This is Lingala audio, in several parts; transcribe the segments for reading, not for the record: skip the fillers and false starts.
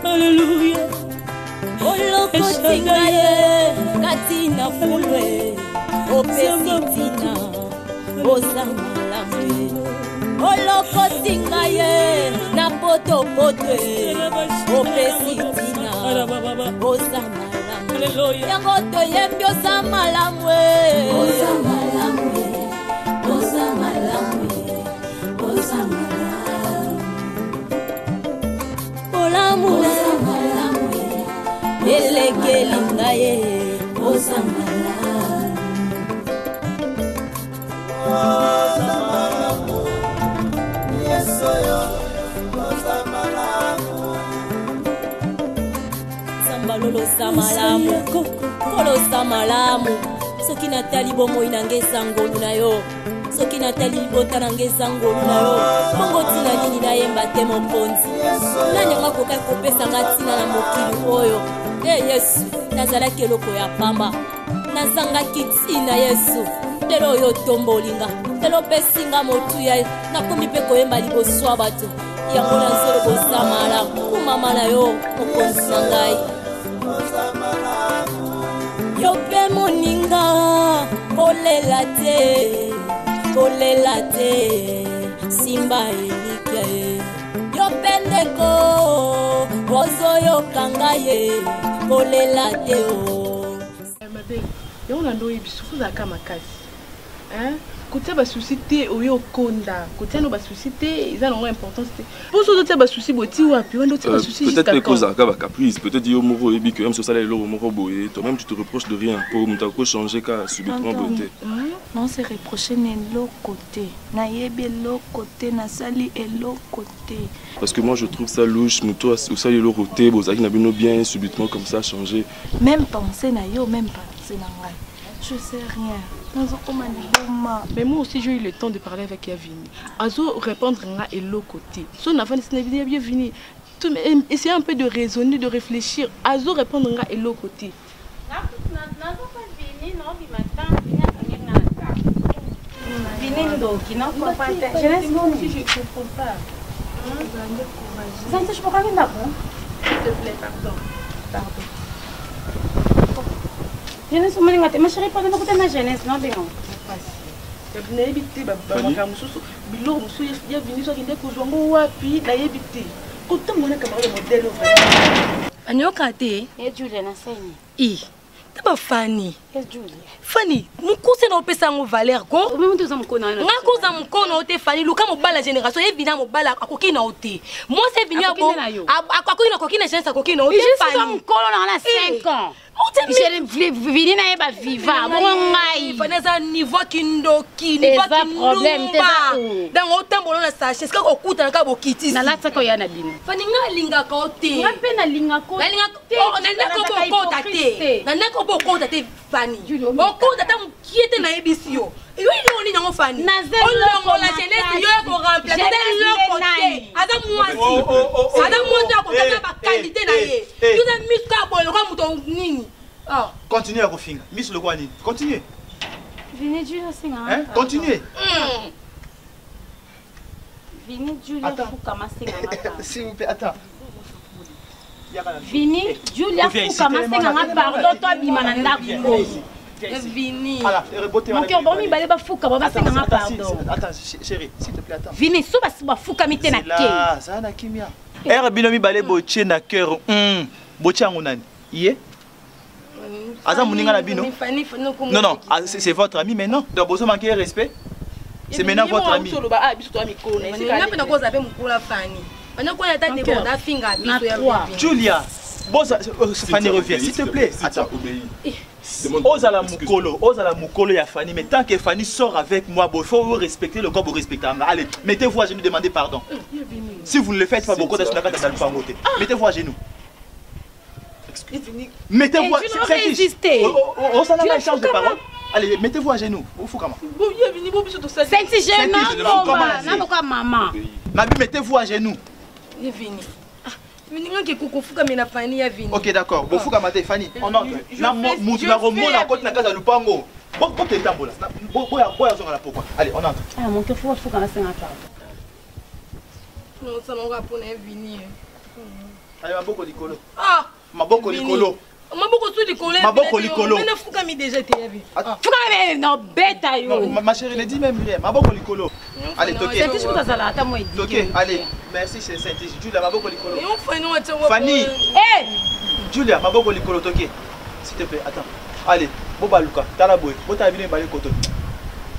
Alléluia. Olokotinga ye katina fulwe opesitina ozamalame. Olokotinga ye na poto potwe opesitina ozamalame. Yango toyembi ozamalame. Ozamalame. Ozamalame. Ozamalame. Olamu. Elegelinga ye Osamala. Sambalolo samalamu Kolo samalamu Soki natali bomo inangeza ngolu na yo Soki natali bota nangeza ngolu na yo Bongo tina nini na yemba te moponzi Nanya ngako kai kopesa ngatina na mokili oyo. Yesu, nazalaki eloko ya pamba. Nazangaki tina Yesu. Lelo yo tombolinga. Lelo pesinga motuya. Nakomi pe koyemba liboso ya bato. Yango nazolo bosamala. Kumama na yo mokonzi na ngai. Yo pe moninga. Kolela te. Simba elike. Yo pendeko. Bozo yo kangaye. Kolela te o. Madame, yo nando yebisuku za kama kazi. Hein? Kotia ba société oyo konda. Kotia no ba société, ils ont une importance. Pour ça doit ba souci boti ou api, on doit ba souci jusqu'à peut-être cause à ba caprice, peut-être yo moro ebi que même so salaire lo moro boye, toi-même tu te reproches de rien pour mutako changer ka subitement beauté. Non, c'est reprocher ne l'autre côté. Na yebe l'autre côté, na sali et l'autre côté. Parce que moi je trouve ça louche, mais toi ou ça l'autre côté, bozaki na bino bien subitement comme ça changer. Même penser na yo, même penser na ngai. Je sais rien. Mais moi aussi j'ai eu le temps de parler avec Yavini. Azo répondre à l'autre côté. Son enfant est bien venu. Essayez un peu de raisonner, de réfléchir. Azo répondre à l'autre côté. Jeunesse, ma chérie, pas de côté ma jeunesse, non, bien. Taba Fanny. Fanny, nous cousin au pesango Valère go. Même tous am kona. Nga cousin mon kono ote Fanny, luka mo bala génération évidemment mo bala akokina ote. Moi c'est venu à go. Akokina kokina jeunesse akokina ote Fanny. Je suis mon kono na 5 ans. Je vini na eba viva. Mongai. Faneza niveau kindoki, niveau kinumba. Dans autant bolona sachet, est-ce que okuta na ka bokiti. Na lata ko yana bino. Fanny nga linga ka ote. Nga pe na linga ko. Na linga ko na ko kota te. Na ko kota te Fanny. Okota ta mkiete na ebisio. Yo il est en Fanny. On la jeunesse yo ko remplacer le côté. Adam moi. Adam moi ko ta ba qualité na ye. Tu as mis ka bo le ko muto nini. Ah. Continuez à refinga. Miss le Guani. Continuez. Venez Dieu là c'est hein? Continuez. Venez Dieu là fuka masenga. S'il vous plaît, attends. Vini, Julia Fouka, ma pardon, toi, Bimananda. Vini. Mon cœur, bon, il va aller Fouka, va faire pardon. Attends, chérie, s'il te plaît, attends. Vini, so va Fouka, mi tena ke. Ça na kimia. Binomi balé boche na cœur. Boche angonani. Yé. Aza muninga na bino. Non, non, c'est votre ami maintenant. Donc, vous manquez respect. C'est maintenant votre ami. Julia, Fanny revient, s'il te plaît. Attends. Ozala Mukolo ya Fanny, mais tant que Fanny sort avec moi, il faut respecter le corps, vous respectez. Allez, mettez-vous à genoux, demandez pardon. Si vous ne le faites pas, beaucoup de mettez-vous à genoux. Mettez-vous à genoux. On s'en a échange de parole. Allez, mettez-vous à genoux. Maman. Nabi, mettez-vous à genoux. Vini. Vini ngaki kukufuka mina Fanny ya Vini. Ok d'accord. Bon fuka mate Fanny. On entre. Na mutu na romona côté na casa lupango. Bon que tambola. Boya zonga la pourquoi. Allez, on entre. Ah mon cœur fuka na 50 pardon. Non, ça n'aura pas Vini. Allez, maboko likolo. Ah, maboko likolo. Maboko sous likolo. Maboko likolo. Mais fuka mi déjà te yavi. Fuka mais non bête yo. Ma chérie ne dit même rien. Maboko likolo. Allez, toquez. C'est juste pour ça là, attends moi. Toquez, allez. Merci chez Saint-Étienne. Julia, maboko likolo. Et on fait nous Fanny. Eh! Julia, maboko likolo toquez. S'il te plaît, attends. Allez, Boba Luka, Talaboy. Bota vini balé koto.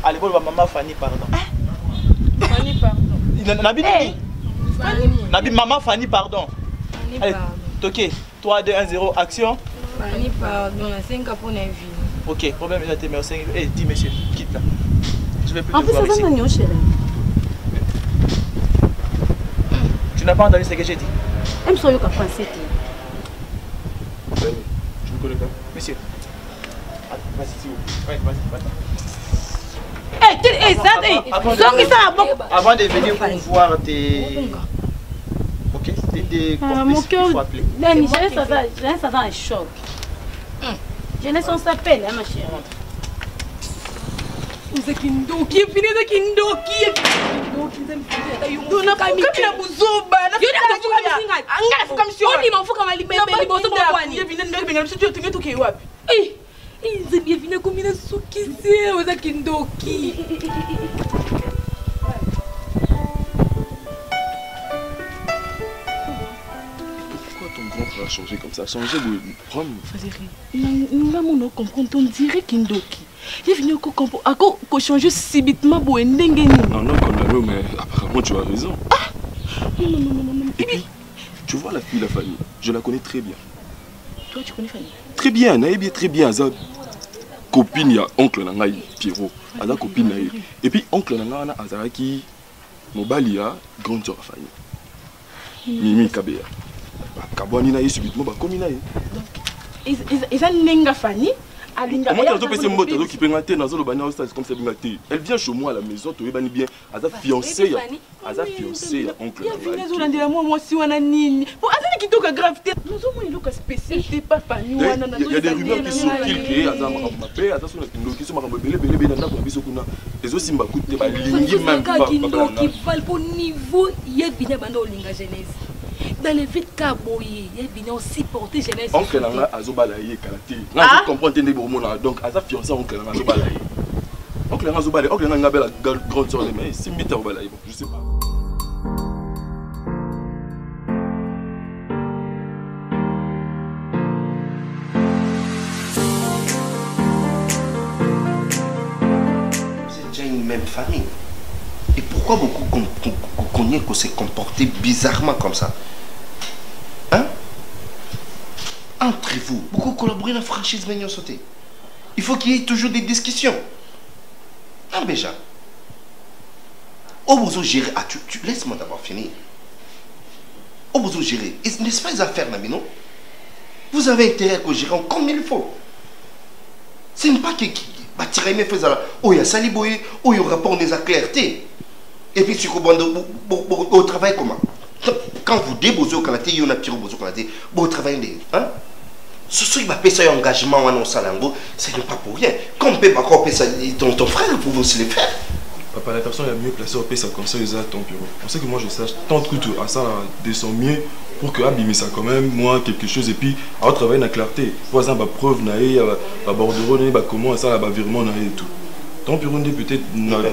Allez, Boba maman Fanny, pardon. Fanny, pardon. Nabi Nabi maman Fanny, pardon. Allez, toquez. 3, 2, 1, 0, action. Fanny, pardon. La 5 pour une vie. Ok, problème est là, merci. Eh, dis monsieur, quitte là. Je vais plus te En plus, voir ça ici. va mignon, chérie. Tu n'as pas entendu ce que j'ai dit? Aime soyez qu'à penser. Je ne connais pas. Monsieur. Vas-y, s'il vous plaît. Vas-y. Eh, ça, Avant de venir pour voir tes... Ok, des mon cœur, il faut appeler. j'ai ça dans un choc. Je laisse on s'appelle, ma chérie. Vous êtes Kindoki, fini de Kindoki. Dona kami na buzoba. Yona kufuka msinga. Anga fuka msio. Oni mafuka mali bebe bozo kwani. Yevine ndenge benga msio tunge tuke wapi? Nze bienvenue comme une soukisi aux Kindoki. Pourquoi ton grand frère a changé comme ça? Changé de rhum? Valérie, nous avons compris, on dirait Kindoki. Il est venu à changer subitement pour un dengue. Non, condamné, mais apparemment tu as raison. Non. Et puis, tu vois la fille, la Fanny, je la connais très bien. Toi, tu connais Fanny? Très bien, Naïbi, très bien. Aza copine, il y a oncle Nangaï, Pierrot. Aza copine Naïbi. Et puis, oncle Nangaï, Azaraki, Mobalia, grande sœur Fanny. Mimi Kabea. Kabouani Naï, subitement, comme Naï. Donc, ils ont Nenga Fanny. Comment tu as passé mon moto qui peut mater dans le bagnole comme ça bien. Elle vient chez moi à la maison, tu es bien. Elle a fiancé. Elle a fiancé oncle. Il y a moi si on a nini. Pour attendre qui toque gravité. Nous avons une spécialité pas Fanny. Il y a des rumeurs qui circulent que Aza Mapé, Aza qui sont belé dans la biso kuna. Les aussi m'a coûté ba lingi même pas. Qui valent pour niveau, il y a bien bando linga jeunesse. Dans les vies caboyées, il y a bien aussi porté jeunesse. Oncle Nanga Azobalaye Kalati. Je comprends tenir pour moi donc Aza fiancé oncle Nanga Azobalaye. Oncle Nanga Azobalaye, oncle Nanga belle grande sœur mais si mita Azobalaye, je sais pas. C'est déjà une même famille. Et pourquoi beaucoup connaissent qu'on s'est comporté bizarrement comme ça? Hein? Entre vous, beaucoup collaborent dans la franchise Mignon Sauté. Il faut qu'il y ait toujours des discussions. Ah, déjà. Au besoin de gérer. Ah, laisse-moi d'abord finir. Au besoin de gérer. N'est-ce pas les affaires, Nami, non? Vous avez intérêt à que gérons comme il faut. Ce n'est pas que tirer mes feux à la. Oh, il y a Saliboye, oh, il y a rapport des clarté. Et puis, tu comprends au travail comment? Quand vous débosez au Canada, il y a un petit robot au Canada, vous travaillez. Hein? Ce qui va payer un engagement en Salango, ce n'est pas pour rien. Comme peut pas payer ton frère, vous pouvez aussi le faire. Papa, la personne la mieux placée au pays, ça comme ça, ils ont ton bureau. On sait que moi je sache, tant que tout à ça descend mieux pour que abîmer ça quand même, moi quelque chose, et puis à travailler dans la clarté. Pour exemple, preuve, à bordereau, comment ça, là, virement, et tout. Ton bureau, peut-être.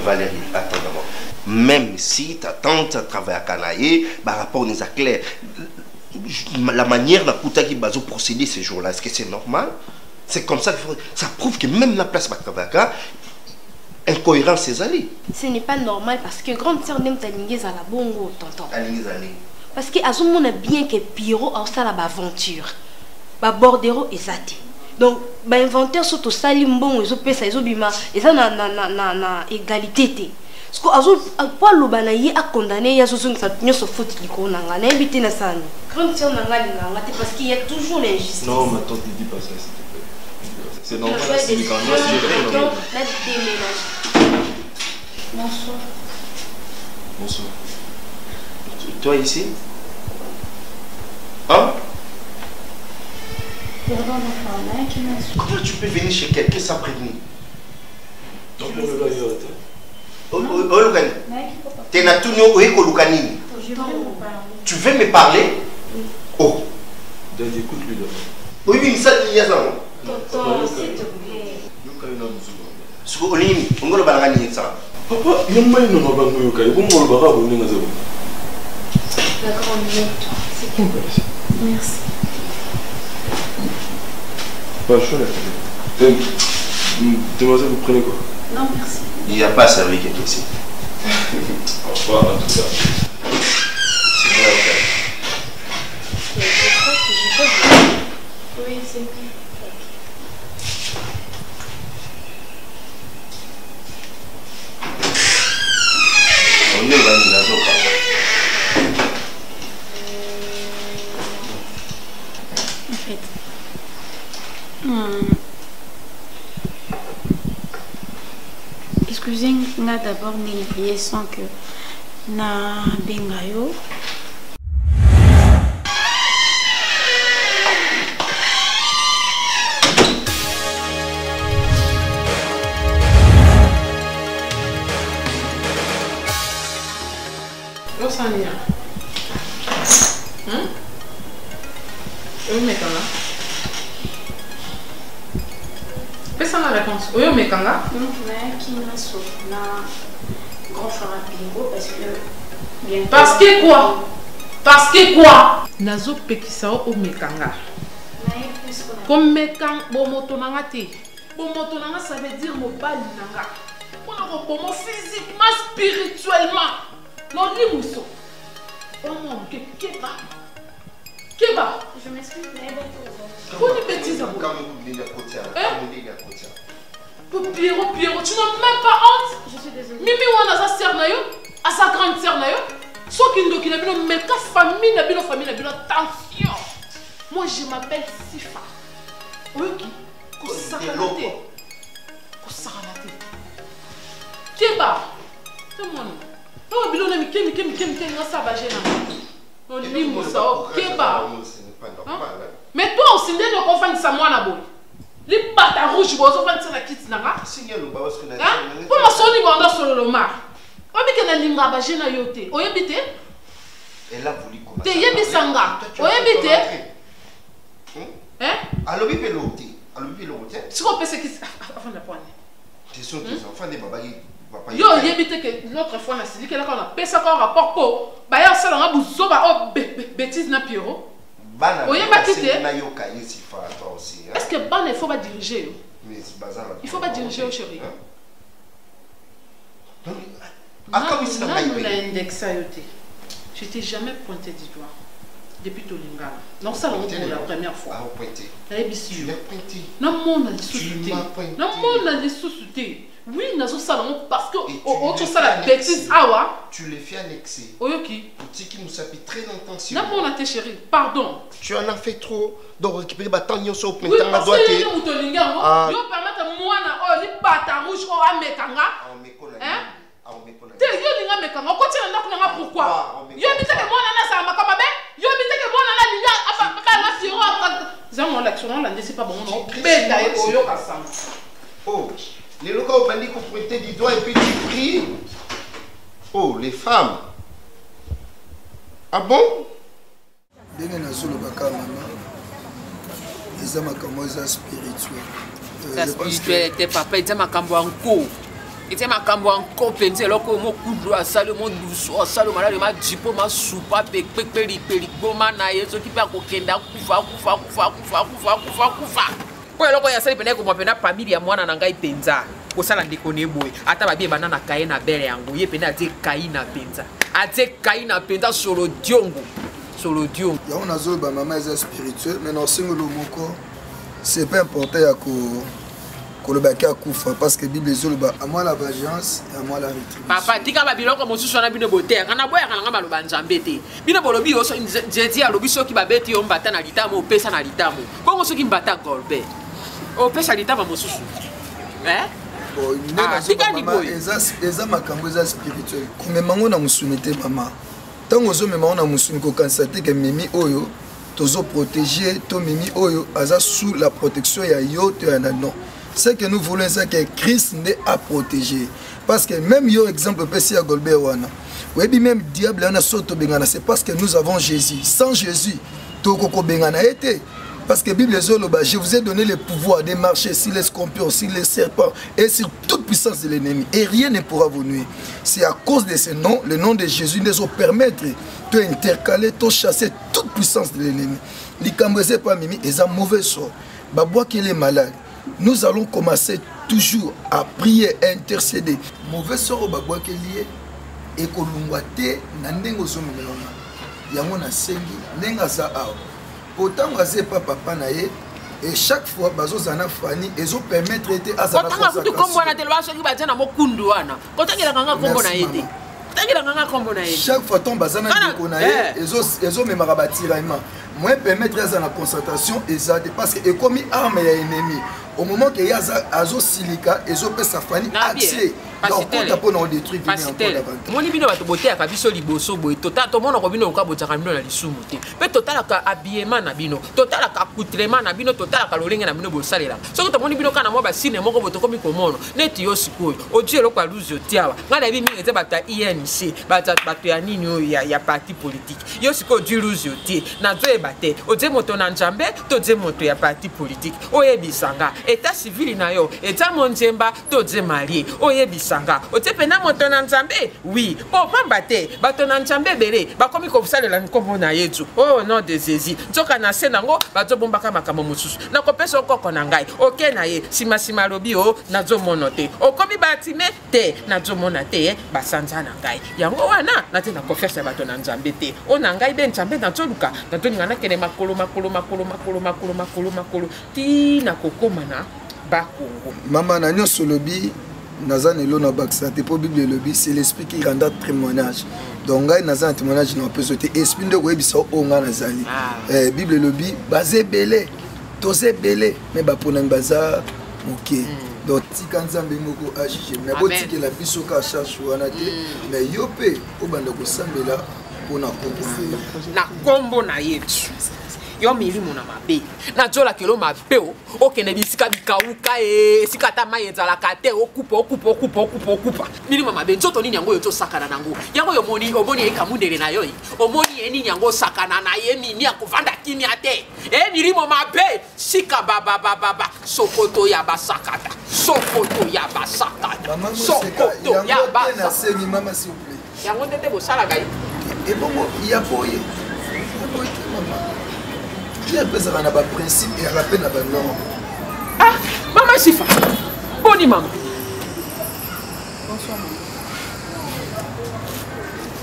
Valérie, attends d'abord. Même si ta tante travaille à Canaïe, par rapport aux clair, la manière dont tu as procédé ces jours-là, est-ce que c'est normal? C'est comme ça, ça prouve que même la place de travail incohérence ses alliés. Ce n'est pas normal parce que grande sœur n'aime ta lignée à la bongo, tonton. Parce que à ce moment bien que Pierrot a ça la aventure. Ba bordero ezati. Donc ba inventaire surtout salimbon ezo pesa ezo bima eza na égalité. Parce que azo pas lobana ye a condamné ya soso ça nyoso faute liko nanga na éviter na sana. Grande sœur nanga linga parce qu'il y a toujours l'injustice. Non, ma tante ne dis pas ça s'il te plaît. C'est normal, c'est du canard. Bonsoir. Bonsoir. Toi ici? Hein? Pardon, comment tu peux venir chez quelqu'un sans prévenir? Donc on le va y tu veux me parler? Oh. Écoute-lui là. Oui, oui, ça il y a ça. Tonton, s'il te plaît. Papa, il y a moyen de nous avoir un peu de temps. La grande note, s'il te plaît. Merci. Pas chaud là. Demoiselle, vous prenez quoi? Non, merci. Il n'y a pas servi quelqu'un ici. Au revoir en tout cas. C'est vrai, ok. Je crois que j'ai pas vu. Oui, c'est bien. On est là, on a pas. En fait. Excusez-moi d'abord n'oublier sans que na bengayo. Sania. Oui, mais quand là. Fais-ça la réponse. Oui, mais quand là. Qui m'a sauvé na grand frère Pingo parce que quoi? Parce que quoi? Nazo pekisao au mekanga. Comme mekang bomotonanga te. Bomotonanga ça veut dire mobali nanga. On a bomo physiquement, spirituellement. Non, ni mousso. Oh mon Dieu, Keba. Keba. Je m'excuse, mais pour une bêtise à vous. Pierrot, tu n'as même pas honte. Je suis désolée. Mimi wana sa sœur na yo, à sa grande sœur na yo. Soki ndoki na bino meka famille na bino attention. Moi je m'appelle Sifa. Oyoki, ko sakanate. Keba. C'est moi. Non, bino na mikemi nga sa bagé na. Non limo sa o Keba. Mais toi aussi ndé no konfani sa mwana boy. Les pattes rouges, vous avez fait la kit nanga. Pour ma soni banda solo le mar. Obi ke na linga ba jena yote. Oyebite? Elle a voulu commencer. Te yebisanga. Oyebite? Hein? Alobi pelote. Alobi pelote. Si on peut se qui avant la poigne. Ce sont tes enfants des babagi. Yo yebite que l'autre fois na sili que là qu'on a pesa ko rapport po. Ba ya sala nga buzo ba o bêtise na Pierrot. Est-ce que Ban il faut pas diriger? Il faut pas diriger au chéri. Je t'ai jamais pointé du doigt depuis ton lingala. Non, ça pour la première fois. Non, mon a sous-souté. Non, mon a sous-souté. Oui, nous avons parce que autre ça la bêtise awa. Tu les fais annexer. Oyoki. Petit qui nous s'appuie très longtemps sur. Non, mon a tes chéri. Pardon. Tu en as fait trop. Donc récupérer bâton yo so oui, parce que yo mutolinga yo permettre moi na o li bata rouge o amekanga. Hein? Te yo linga mekanga ko tina ndako nga pourquoi? Yo biteke moi na sa makaba be. Yo biteke moi na linga apa na siro. Zamo l'action là c'est pas bon non. Beta e o yo kasanga. Oh. Les locaux ont bandit qu'on pointait du doigt et puis tu pries. Oh, les femmes. Ah bon? Bien na solo baka mama. Eza makambo eza spirituel. Spirituel était papa, il était makambo encore. Il était makambo encore penser loko mo kudo asalo mo duso asalo malade ma jipo ma soupa peli goma na yeso qui pa kokenda kufa. Pour le cas, il y a une famille mwana na ngai penza. Ko sala ndeko ne boy. Ata ba bieba na kaye na bele yango. Ye pena ate kayi na penza. Ate kayi na penza solo diongo. Solo diongo. Ya on azo ba mama est spirituel mais non singolo moko. C'est pas important ya ko le baki akufa parce que Bible zolo ba à moi la vengeance et à moi la rétribution. Papa tika ba biloko mosusu na bino boter. Kana boya kana ngamba loba nzambe te. Bino bolobi oso jeji alobi soki ba beti yo mbata na litamo opesa na litamo. Kongo soki mbata golbe. O pesa litama mosusu. Bon, eza makambo eza spirituel. Komema ngo na musuni te mama. Tango zo mema na musuni ko constate que mimi oyo tozo protéger to mimi oyo aza sous la protection ya yo to ya non. Ce que nous voulons c'est que Christ n'est à protéger parce que même yo exemple pesi ya Golbert wana. Oui, même diable ana soto bengana c'est parce que nous avons Jésus. Sans Jésus, to koko bengana été. Parce que Bible je vous ai donné le pouvoir de marcher sur les scorpions, sur les serpents et sur toute puissance de l'ennemi. Et rien ne pourra vous nuire. C'est à cause de ce nom, le nom de Jésus nous permettre de intercaler, de chasser toute puissance de l'ennemi. Les Cambrésiens pas mimi, ils ont mauvais sort. Babois qu'il est malade. Nous allons commencer toujours à prier, à intercéder. Mauvais sort au babois qu'il est et que l'on nandengo zomelona. Yamona sengi, nengaza ao. Autant que papa naé et chaque fois bazo zana fani ezo permettre été à sa chaque fois ton bazana naé ezo me marabatiraima moi permettre à la concentration exacte parce que comme arme ya ennemi au moment que yaza azo silica ezo pe sa fani accès donc pour nous détruire mon bino bato boté ya biso liboso boy total to mona ko bino ka botaka bino na lisumu te pe total ka habillement na bino total ka accoutrement na bino total ka lolenge na bino bosalela so ko to moni bino kana mo ba sine moko botoko mi komono neti yo sikoyo otie lokwa luzi otiawa ngana bi mi ete bata INC bata bato ya nini ya parti politique yo sikoyo di luzi otie na zo ebate otie moto na Nzambe to die moto ya parti politique oyebisanga état civil na yo état monjemba to die marié oyebisanga otepena moto na Nzambe oui po pamba te bato na Nzambe bere bakomi ko salela nkombo na yetu oh non de Jésus nzoka na se nango bazo bombaka makambo mosusu na kopesa okoko na ngai oke na ye sima lobi o nazo monote okomi batime te nazo mona te basanza na ngai yango wana na te na confesse bato na Nzambe te o na ngai be Nzambe na toluka na to ngana kene makolo ti na kokoma na bakongo mama na nyonso lobi Nazan et l'on a baxaté pour Bible lobby, c'est l'esprit qui rend témoignage. Donc, Nazan un témoignage n'a pas sauté. Esprit de Webisa Onga Nazali. Bible lobby, basé belé, tosé belé, mais pour un bazar, ok. Donc, si quand Zambé Moko agit, mais bon, si la bisoka cherche ou anate, mais yopé, au bandoko sambela, pour na combo. Na combo na yetu. Yo milimo na mabe na jola kelo mabe o kene bisika bikauka sika ta maye za la kate okupa milimo mabe nzoto nini yango yo to sakana nango yango yo moni omoni ekamundele na yo omoni eni yango sakana na ye mini akuvanda kimia te milimo mabe sika baba sokoto ya basakata sokoto ya basakata mama s'il vous plaît yango ndete bo sala gai et bon il y a boye maman. Il y a besoin d'un principe et un rappel à non. Ah, maman Sifa. Boni maman. Bonsoir maman.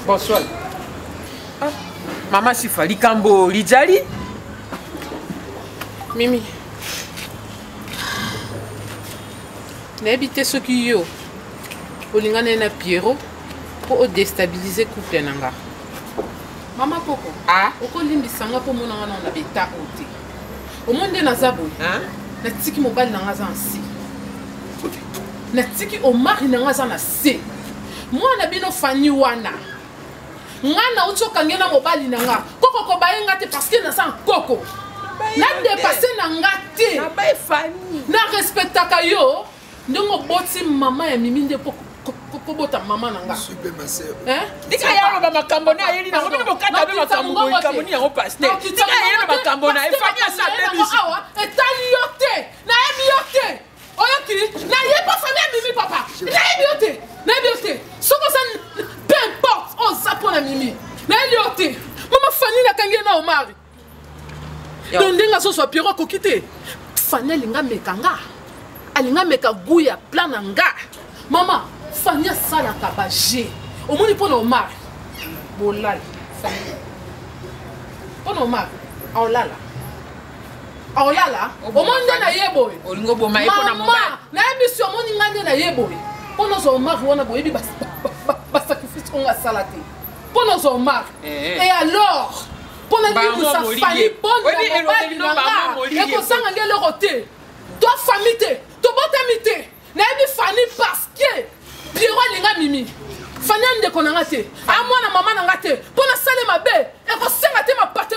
Bonsoir. Ah, maman Sifa, likambo lijali. Mimi. N'habite ce qui yo. Olingana na Pierrot pour déstabiliser couple nanga. Mama Poko, okolimbisanga po mona wana na beta ote. Omonde na zabo, na tiki mobile na ngaza nsi. Na tiki omari na ngaza na se. Mwana bino fani wana. Ngana uchoka ngena mobile na nga. Koko ko bayenga te parce que na san koko. Na dépasser na ngate. Na bay fani. Na respectaka yo. Ndongo boti mama ya miminde poko. Kobota mama nanga super ma sœur dika ya ba makambo na yeli na ngombe bokata be makambo ni yango pasteur dika ya ba makambo na efanya sa bebisi awa etali yote na ebi yote oyokiri na yeba famille mimi papa na ebi yote soko sa peu importe on zapo na mimi na ebi yote mama Fanny na kangi na omari donc ndenga so Pierrot kokite Fanny linga mekanga alinga meka guya plan nga mama Fanny sala kabaje omoni pona omar bolala pona omar aolala omonde na yebo olingo boma e pona mama na emission omoni ngande na yebo pona zo omar wana boyebi ba sacrifice on a salate pona zo omar et alors pona ni sa Fanny pona et ko sanga ngelo roté toi famille te to botamité na ebi Fanny parce que Pierrot linga mimi Fanny ande konanga te a mwana mama nanga te pona sale mabe e ko senga te ma pate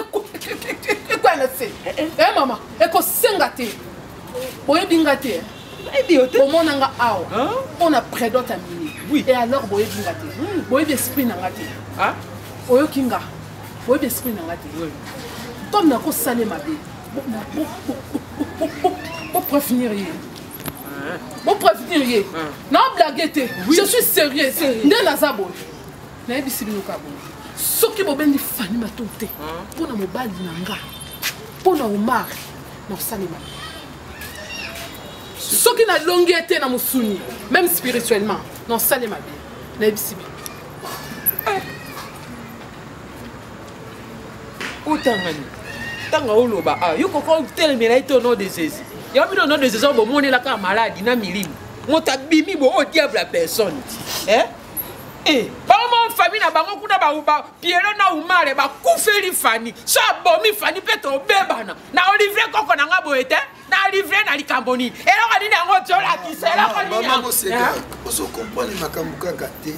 boye bingate. Comment on a on a près d'autres amis. Oui. Et alors boye bingate. Boye d'esprit n'angate. Ah. Oyo kinga. Boye d'esprit n'angate. Oui. Comme na ko salé ma bé. Bon prévenir hier. Bon prévenir hier. Non blaguette. Je suis sérieux. Ndé la zabo. Na ebisi binuka bon. Soki bobendi fani matonte. Pona mobali nanga. Pona Omar. Non salé ma bé. Soki na longuete na musuni, même spirituellement, non salé ma bien. Na ebisibi. Utangani. Tanga oloba ah, yo koko telemela ito no de Jésus. Ya mi no de Jésus bo moni la ka malade na milimo. Mota bimi bo o diable la personne. Ba mo famille na bango kuna ba Pierre na Umare ba kufeli fani. So abomi fani peto bebana. Na Olivier koko na ngabo ete. Na livrer na likamboni. Et là on dit ngo tiola ki sera ko ni. Maman c'est ça. On se comprend les makambo kaka te.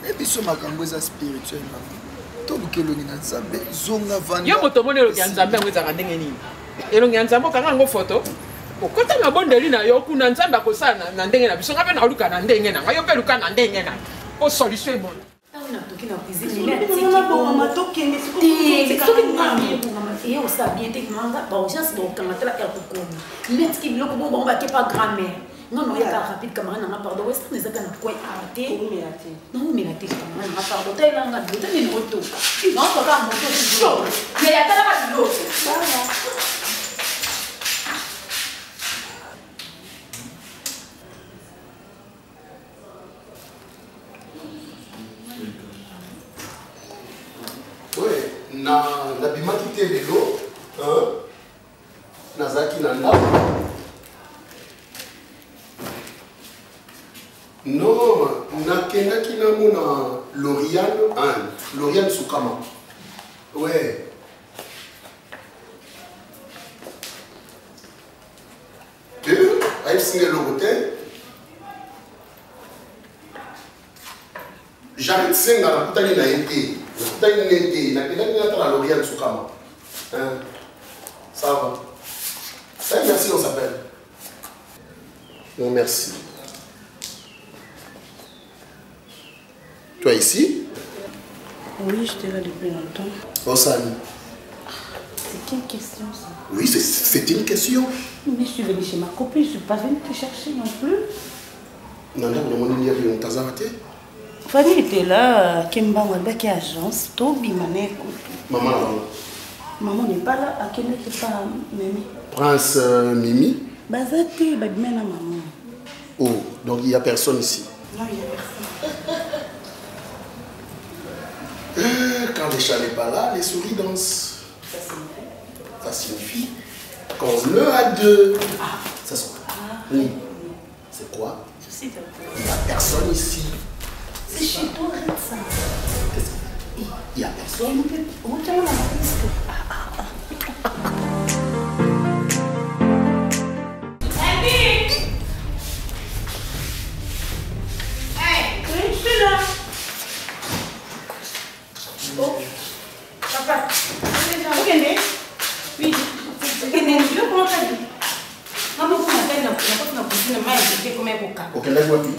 Et puis so makambo za spirituel maman. To bukelo ni nzambe zonga vanda. Yo moto monelo ki nzambe ngweza ka ndenge nini. Elo nzambe kanga ngo photo. Okota na bondeli na yo kuna nzambe akosana na ndenge na biso ngabe na luka na ndenge na. Yo pe luka na ndenge na. O solution bon. On a toqué dans la cuisine. On a bon maman toqué mais c'est comme et on s'habille techniquement bon gens donc quand la elle mais ce qui bloque bon ba pas grammaire non non il y a rapide camarade na pardon est-ce que les aka na quoi arrêter non mais la tête camarade na pardon tel là na bote ni moto non pas ka moto mais il y a pas la moto na bimaki te lelo nazalaki na ndako non nakendaki namona Lauriane Sukama ouais ayebisinga eloko te j'arrête senga nakutani na ye te Lauriane Sukama. Ça va. Merci, on s'appelle. Non, merci. Toi ici? Oui, j'étais là depuis longtemps. Oh, Sani. C'est quelle question ça? Oui, c'est une question. Mais je suis venue chez ma copine, je ne suis pas venue te chercher non plus. Nanda, on a dit que tu Fanny était là, Kemba Wabaki agence, Tobi Mané. Maman là. Maman n'est pas là, à quel n'est pas Mimi. Prince Mimi. Bazati, Badmena maman. Oh, donc il n'y a personne ici. Non, il n'y a personne. Quand les chats n'est pas là, les souris dansent. Ça signifie qu'on le a deux. Ah, ça se oui. C'est quoi? Il n'y a personne ici. C'est chez toi, ça. Il n'y a personne. Retiens la risque. Hey, je suis là. Oh, papa. Vous venez? Oui. Vous venez? Je comment ça dit? Maman, vous m'appelez la cuisine, mais je vais combien pour ça? Ok, là, je vois tout.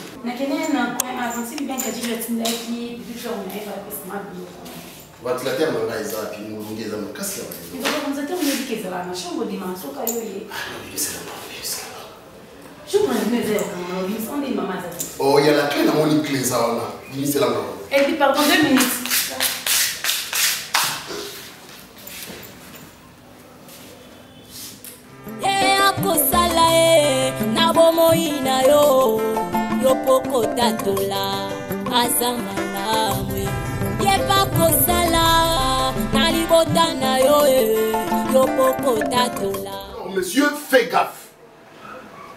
ventilateur nanga eza puis molungi eza makasi ya oh il y a la clé namoni clé eza wana bimiselanga et puis pardon 2 minutes akosala e na bomoi na yo poko tatola aza malamu ye pa kosala na libota na yo poko tatola. Monsieur, fais gaffe.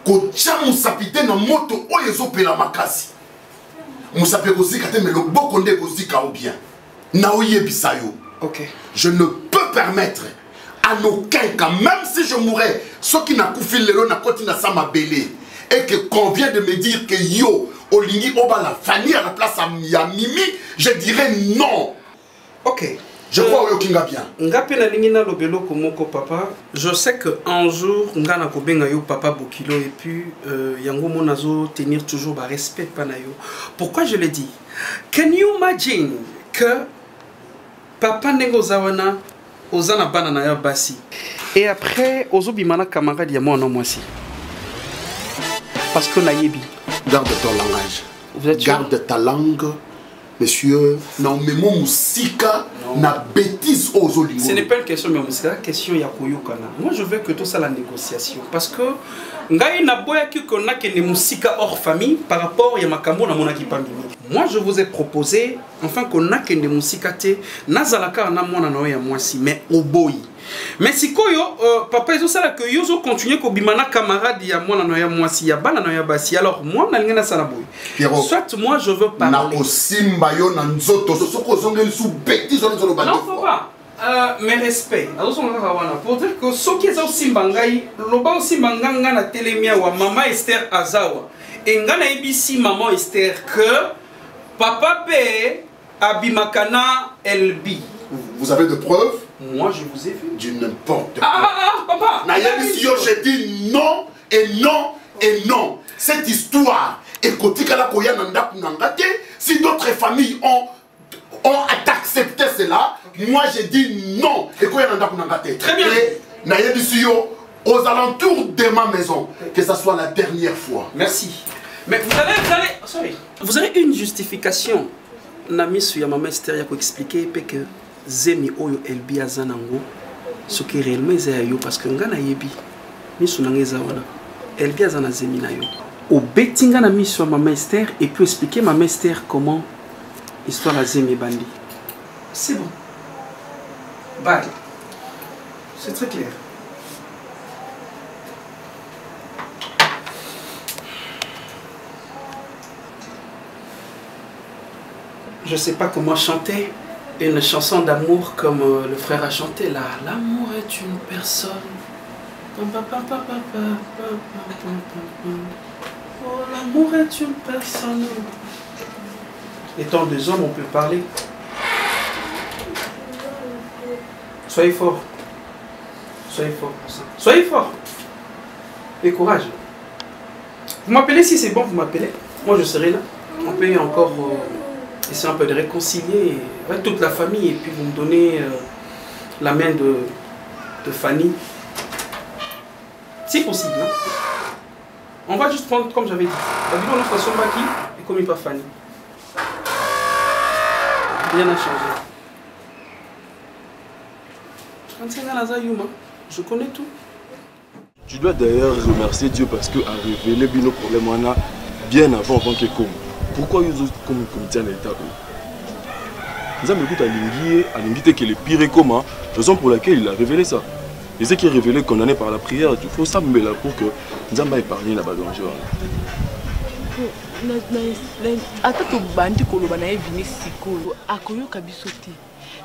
Kocha musapite na moto oyo ezopela makasi. Musape kozika te mais le boko nde kozika ou bien. Na oyebisa yo. OK. Je ne peux permettre à aucun cas, même si je mourrais, ceux qui n'a koufi lelo na koti na sama belé et que qu'on vient de me dire que yo olingi oba la Fanny à la place à Mimi, je dirais non. OK. Je crois au Kinga bien. Ngapi na lingina lobelo komoko papa. Je sais que un jour ngana ko benga yo papa Bokilo et puis yango monazo tenir toujours ba respect panayo. Pourquoi je le dis? Can you imagine que papa nengo zawana ozana bana na ya basi et après ozo bimana camarade ya moi non moi si. Parce que nayebi. Garde ton langage. Vous êtes Garde ta langue. Monsieur, non, mais mon musika na bêtise aux olives. Ce n'est pas une question de musique, c'est une question ya koyokana. Moi, je veux que tout ça la négociation. Parce que ngai na boya ki kona ke ne musika hors famille par rapport ya makambo na monaki pa mimi. Moi, je vous ai proposé enfin qu'on a que ne musika te nazalaka na mona na ya mwasi mais oboyi. Mais si koyo papa ils ont ça que yozo continuer ko bimana camarade ya mona na ya mwasi ya bana na ya basi alors moi na lingana sana boy. Soit moi je veux parler. Na osimba yo na nzoto soko zongeli sous bêtise on zo non faut pas. Mais respect. Pour dire que ceux qui sont simbangai, loba simbanganga na telemia wa mama Esther Azawa. Et ngana ibisi maman Esther que papa pe abimakana elbi. Vous avez de preuves? Moi je vous ai vu. Du n'importe quoi. Papa. Je dis non et non et non. Cette histoire écoutez la koya nanda kunangate. Si d'autres familles ont accepté cela, moi j'ai dit non. Et koya nanda kunangate. Très bien. Et aux alentours de ma maison, que ça soit la dernière fois. Merci. Mais vous avez une justification. Nami suya mama Esther ya ko expliquer que Zemi oyo elbi azanango ce qui réellement est yo parce que ngana yebi misu nangeza wana elbi azana Zemi na yo au betinga na misu ya mama Esther et puis expliquer mama Esther comment histoire à Zemi bandi. C'est bon. Bye. C'est très clair. Je sais pas comment chanter une chanson d'amour comme le frère a chanté là. L'amour est une personne. Oh, l'amour est une personne. Étant des hommes, on peut parler. Soyez fort. Soyez fort pour ça. Soyez fort. Et courage. Vous m'appelez si c'est bon, vous m'appelez. Moi, je serai là. On peut encore... essayer un peu de réconcilier avec toute la famille et puis vous me donnez la main de Fanny. Si possible. Hein? On va juste prendre, comme j'avais dit, la vidéo notre façon Baki et comme il pas Fanny. Rien n'a changé. Je connais tout. Tu dois d'ailleurs remercier Dieu parce qu'il a révélé nos problèmes bien avant que comme. Pourquoi ils ont comme comité en état nous avons écouté à l'invité que le pire comment, raison pour laquelle il a révélé ça. Et ce qui est révélé condamné par la prière, il faut ça mais là pour que nous avons épargné la danger.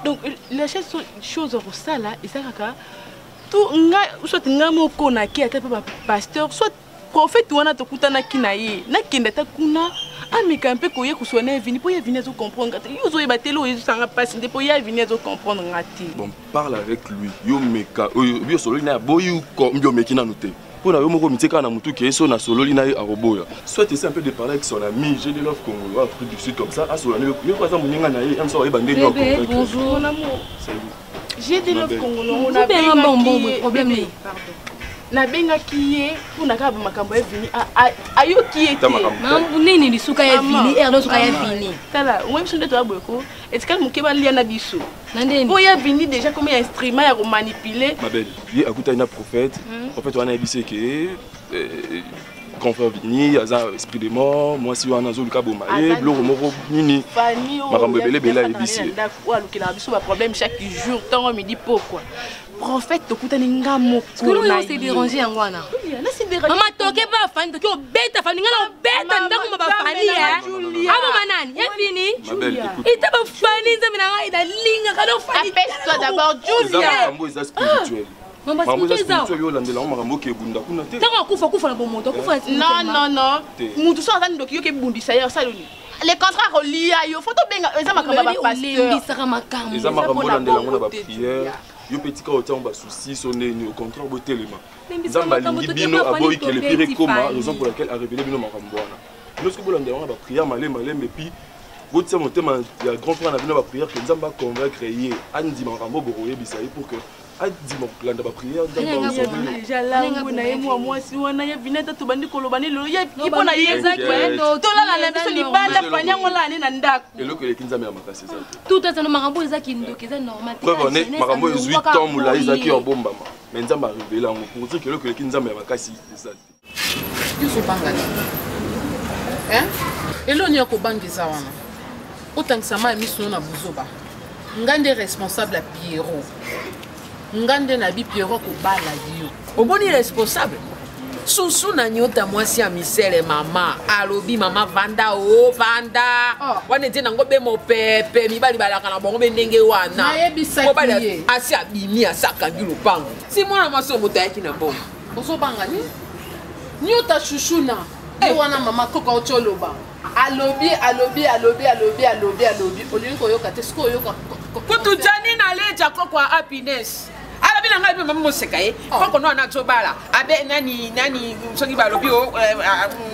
Donc la chose au ça là, et ça tout soit un qui a pasteur, soit prophète ou un tokutana kinaye, na kindata kuna. Ah mais quand peu koye kusone vini pour y venir à comprendre yo zo batelo yo sanga passe pour y venir à comprendre ngati. Bon, parle avec lui. Yo meka yo solo na boyu ko mbio mekina noté. Pour na yo moko miteka na mutu ke so na solo lina a roboya. Soit essayer un peu de parler avec son ami, j'ai des love congolais, Afrique du Sud comme ça, à solo ne yo pas ça muninga na ye, am so bande yo. Bonjour mon amour. J'ai des love congolais, on a un problème. Pardon. Na benga kiye kuna kaba makambo ya vini ayo kiye te mambu nini lisuka ya vini erdo suka ya vini tala moi msonde to abweko etikali mukeba lia na biso nandeni po ya vini déjà comme un instrument ya manipuler ma belle ye akuta ina prophète prophète wana ebise ke grand frère vini aza esprit de mort moi si wana zo luka boma e bloko moko nini makambo ebele bela ebise wa lukela biso ba problème chaque jour tant midi pourquoi prophète tokutani ngamo ce que nous s'est dérangé en wana maman toke ba fani toke obeta fani ngana obeta ndako ba fani amo manani ya fini ita ba fani nzamina ngai da linga kana fani appelle-toi d'abord Julia mambo eza spirituel Maman ça spirituel yo landela makambo ke bunda kuna te. Tant kufa na bomoto kufa. Non. Mutu so azani doki yo ke bundisa ya saloni. Les contrats reliés yo photo benga eza makambo ba pasteur. Eza makambo landela ngona ba prière. Yo petit ka ota on ba souci sonné au contrat botelema. Nzamba lingi bino aboyi ke le pire coma raison pour laquelle a révélé bino makambo wana. Lorsque vous landela ba prière malé mais puis votre motema ya grand frère na bino ba prière que Nzamba convaincre yé andi makambo boroye bisayi pour que adi mokulanda ba prière déjà langu na yemu mwasi wana ye vineta tubandi kolobani lo ye ipona yeza kwendo tola la biso libanda panyango la na ndako eloko le kinza ya makasi ça tout à no makambo eza kindoki eza normal preuve on makambo 8 ans mula izaki obombama mais Nzamba révélé ngo pour dire que eloko le kinza ya makasi ça yuso bangani eloni ya kobangisa wana otangisama emiso na buzoba ngande responsable à Pierrot ngande na bi Pierrot ko bala yo oboni responsable susu na nyota mwasi ya misele mama alobi mama vanda wana te nango be mo pepe mibali balaka na bongo be ndenge wana obali asi abimi asaka ngilo pango si mwana mwasi omoto yaki na bongo ozobanga ni nyota shushuna wana mama koko ocholoba alobi olingo yoka te sko yoka kutu jani na leja koko happiness ala bina ngai mama moseka ye koko no na tobala abe nani soki balobi o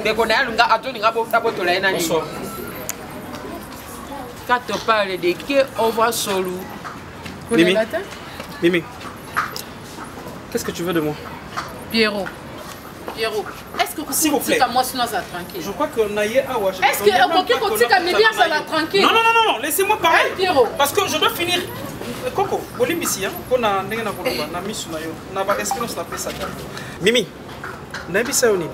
ndeko na yalunga atoni ngabo tabotola ye nani quand on parle de que on voit solo Mimi qu'est-ce que tu veux de moi? Pierrot, est-ce que vous pouvez moi sinon ça tranquille? Je crois qu'on a hier awa. Est-ce que vous pouvez me bien ça la tranquille? Non, laissez-moi parler. Pierrot. Parce que je dois finir. Coco, Bolimbisi, hein, on a un na koloba na misu na yo. Na ba expérience na pesa. Mimi, na bisa yoni.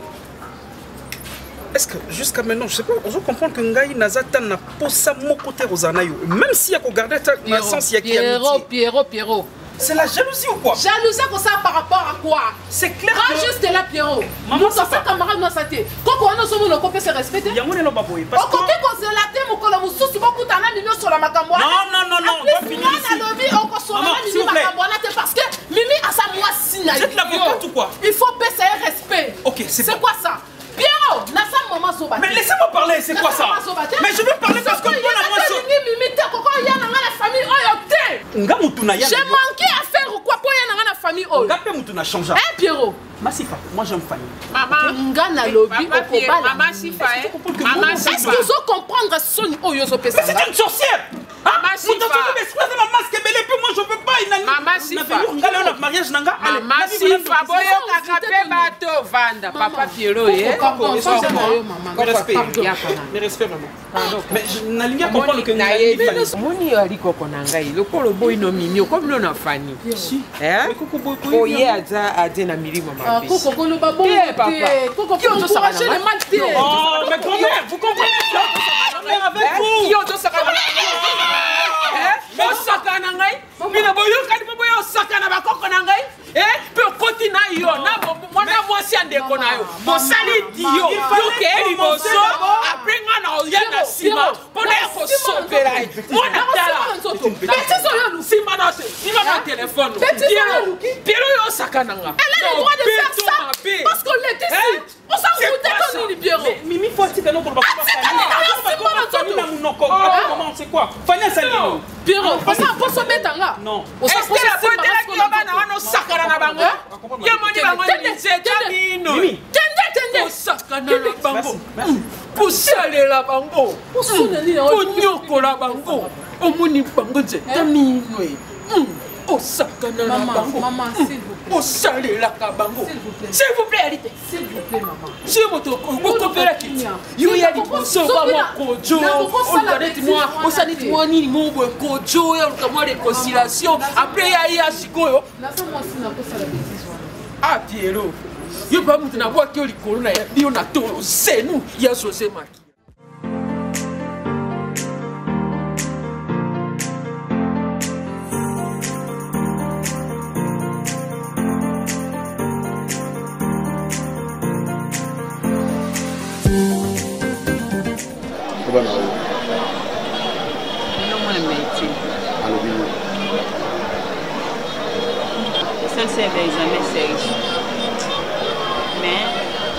Est-ce que jusqu'à maintenant, je sais pas, on doit comprendre que Ngai Nazata n'a pas ça mon côté Rosanayo, même si il y a qu'on garder ta sens il y a qui Pierrot. C'est la jalousie ou quoi? Jalousie comme ça par rapport à quoi? C'est clair que... juste là, Pierrot. Maman, ça fait camarade, moi, ça t'est. Quand on a son nom, on peut se respecter. Il y a mon énorme baboui. Parce que... On peut se la tête, mon collègue, vous souci beaucoup d'années, millions sur la macamboie. Non, on va finir ici. Maman, s'il vous plaît. Parce que Mimi a sa moi signe. Vous êtes l'avocate ou quoi? Il faut baisser un respect. Ok, c'est quoi ça? Pierrot, n'a sa maman soba. Mais laissez-moi parler, c'est quoi ça? Mais je veux parler parce que moi la famille j'ai manqué à faire quoi pour y la famille oh. Hein Pierrot? Massifa, moi j'aime famille. Maman, ngana lobby au maman Sifa, est-ce que vous comprendre son oyoso pesa? Mais c'est une sorcière. Maman Sifa. Maman Sifa, moi je veux pas une Maman Sifa. Mariage nanga. Maman Sifa, boyo kakape bato vanda papa Pierrot eh. Respect maman. Mais je n'aligne pas comprendre que ngai moni aliko konangai lokolo boy no mimi ko bino na fani. Oye aza na milimo maman. Coco Golo Babo. Coco qui ont encouragé les maltés. Oh, mais grand-mère, vous comprenez ça? Avec vous. Qui ont sakana. Sakana ngai. Mina boyo kadi boyo sakana ba koko na ngai. Pe koti na yo na mwana mwasi andeko na yo. Mosali dio. Yoke eri boso. Aprenga na oya na sima. Pona ko sopera. Mwana tala. Beti so yo sima na te. Sima na téléphone. Pierrot yo sakana nga. Elle a le droit de faire ça parce qu'on l'était ici. On s'en foutait comme une Pierrot. Mimi faut que nous pour pas comment c'est quoi? Fanya Salino. Pierrot, on s'en mettre là. Non. Est-ce que la bonne qui va na sakana na bango? Yo moni bango ni zetamino. Tende sakana na bango. Pusale la bango. Punyoko la bango. Omoni bango zetamino. Oh sakana la bango. Maman, s'il vous plaît. Oh salé la kabango. S'il vous plaît, Alite. S'il vous plaît, maman. Si vous coopérez qui yo ya di boso ba mo kojo. On sanit moi ni mo bo kojo ya kama réconciliation. Après ya sikoyo. Na so moi si na ko sala bêtise. Ah Pierrot. Yo ba mutu na bo ki olikolo na ya bio na to senu ya so se maki. seul c'est l'examen Serge. Mais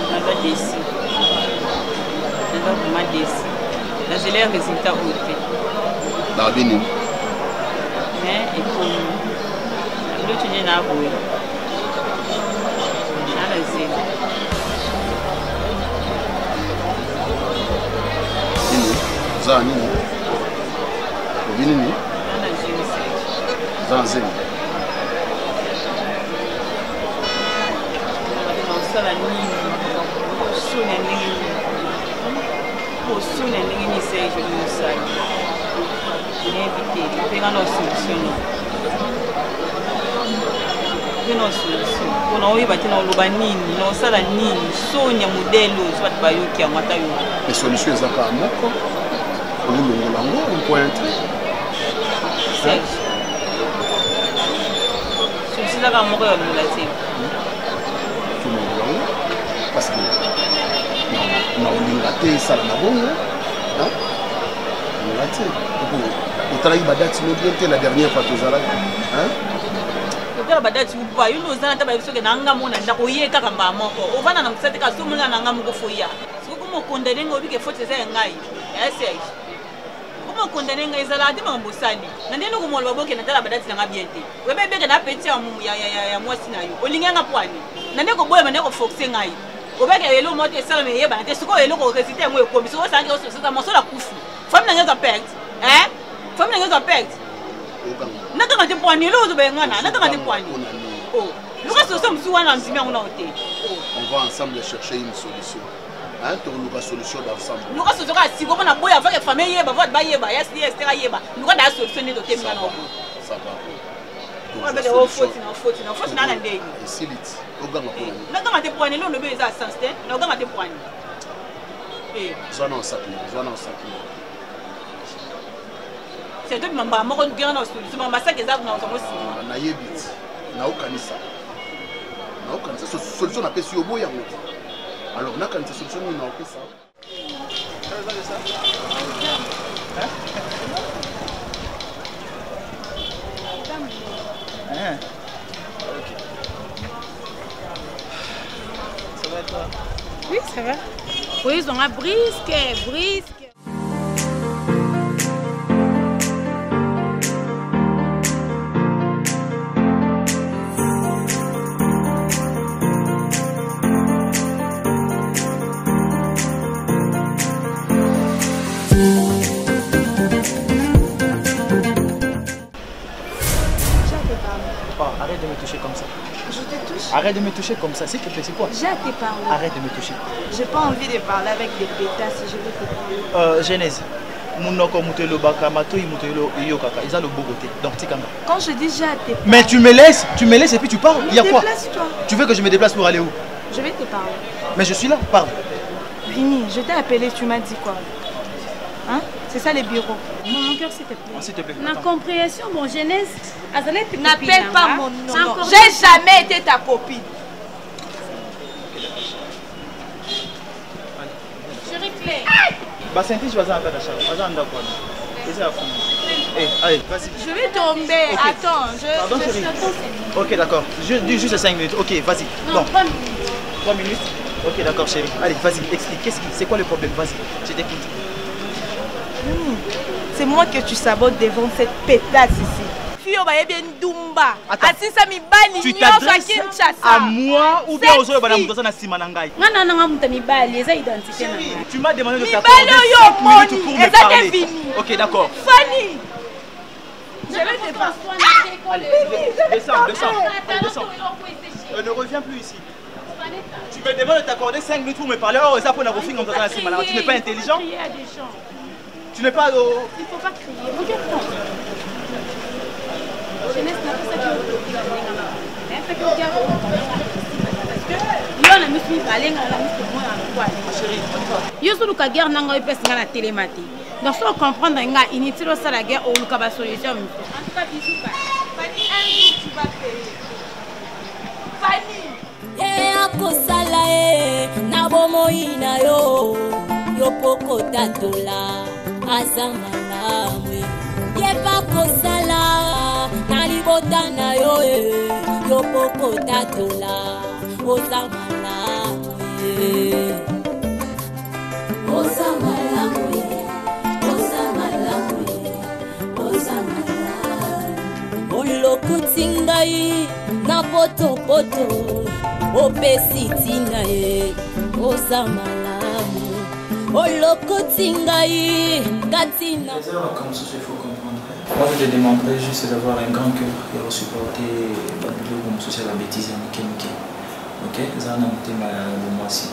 on va décider. On va vraiment décider. Là, j'ai les résultats au thé. D'Arbini. Mais il faut. Le tunnel n'a pas. Zani. Obini. Zanzeni. Sala nini? Sona nini? Sona nini c'est je le sais. N'évitez, pega nos solutions. Pega nos solutions. Kuna oyiba tena oloba nini? Na osala nini? Sonya modelo soit bayoki ya mata yo. Les solutions ezaka moko. Olulongola ngo on point. Serge. Solution ezaka moko ya olungola te. Parce que on a olingaté ça na bongo. Hein? On l'a dit. Otala ibadati no bien la dernière fois tozala. Hein? Otala badati upa yo nozana ta ba biso ke nanga mona ndako yeka kamba moko. Ovana na msate ka sumuna nanga moko foya. Siko mo condamner ngobi ke faute za ngai. Yes. Comment condamner ngai za la dima mbosani. Na ndeno ko molwa boke na tala badati nanga bien te. Webe beke na peti ya mwasi na yo. Olinga pwani. Na ndeko boye maneko foxe ngai. Obeke yelo moto esala me yeba na te siko yelo ko reciter ngo ekomi siko sangi o sosisa mosola kufu. Femme na ngeza pect. Femme na ngeza pect. Naka ngati pwani lo zo bengana, naka ngati pwani. Oh, luka soso msuwana mzimi yangu na hotel. On va ensemble chercher une solution. Hein, tu as une solution d'ensemble. Luka soso ka siko na boya avec famille yeba, vote ba yeba, yes tera yeba. Luka da solution ni do temina na obo. Ça va. On va dire au faute na na ndeni. Silit. Oganga ko. Naka ngati pwani lo lobe za sens te. Na oganga te pwani. Zona osaki. C'est tout mamba moko ngena na solution mamba sake za na otomo si. Na yebit. Na okanisa. Solution na pesi obo yango. Alors na kanisa solution ni na opesa. Ok. Ça va toi? Oui, ça va. Oui, ils ont un brisque. Arrête de me toucher comme ça. Je te touche. Arrête de me toucher comme ça, s'il te plaît, c'est quoi? J'ai à te parler. Arrête de me toucher. J'ai pas envie de parler avec des pétasses, je veux te parler. Genèse. Munoko mutelo baka mato imutelo yokaka. Ils ont le beau côté. Donc tikanga. Quand je dis j'ai à te parler. Mais tu me laisses et puis tu parles. Il y a quoi? Déplace-toi. Tu veux que je me déplace pour aller où? Je vais te parler. Mais je suis là, parle. Vini, je t'ai appelé, tu m'as dit quoi? Hein? C'est ça les bureaux. Mon cœur, s'il te plaît. S'il te plaît. La compréhension, mon jeunesse. N'appelle pas mon nom. J'ai jamais été ta copine. Chérie Claire. Bah, c'est un petit choix à faire. Allez, vas-y. Je vais tomber. Okay. Attends, Pardon, chérie. Ok, d'accord. Juste 5 minutes. Ok, vas-y. Non, 3 minutes. 3 minutes? Ok, d'accord, chérie. Allez, vas-y, explique. C'est quoi le problème? Vas-y, je t'écoute. C'est moi que tu sabotes devant cette pétasse ici. Tu t'adresses à moi ou bien aux autres? Tu m'as demandé de t'accorder 5 minutes pour me parler. Ok, d'accord. Fanny, je vais te passer. Allez, descends. Ne reviens plus ici. Tu me demandes de t'accorder 5 minutes pour me parler. Oh, ça pour la refine comme ça. Tu n'es pas intelligent? Tu n'es pas... Il ne faut pas crier. Regarde-moi. Jeunesse n'a pas ça qui yo sulu ka guerre nanga epes nga na télémati donc faut comprendre nga inutile au la guerre ou luka ba solution en tout cas bisou Fanny un jour tu vas payer Fanny akosala na bomoi na yo poko tatola azamala mwe ye pa kosala na libo libota na yo yo poko tatola oza malamu oza malamu oza malamu oza malamu olokuti ngai na potopoto opesi ntina ye oza malamu olokuti ngai katina. Comme ça, il faut comprendre. Moi, je te demanderais juste d'avoir un grand cœur et de supporter le social la bêtise et ok, ça a monté moi aussi.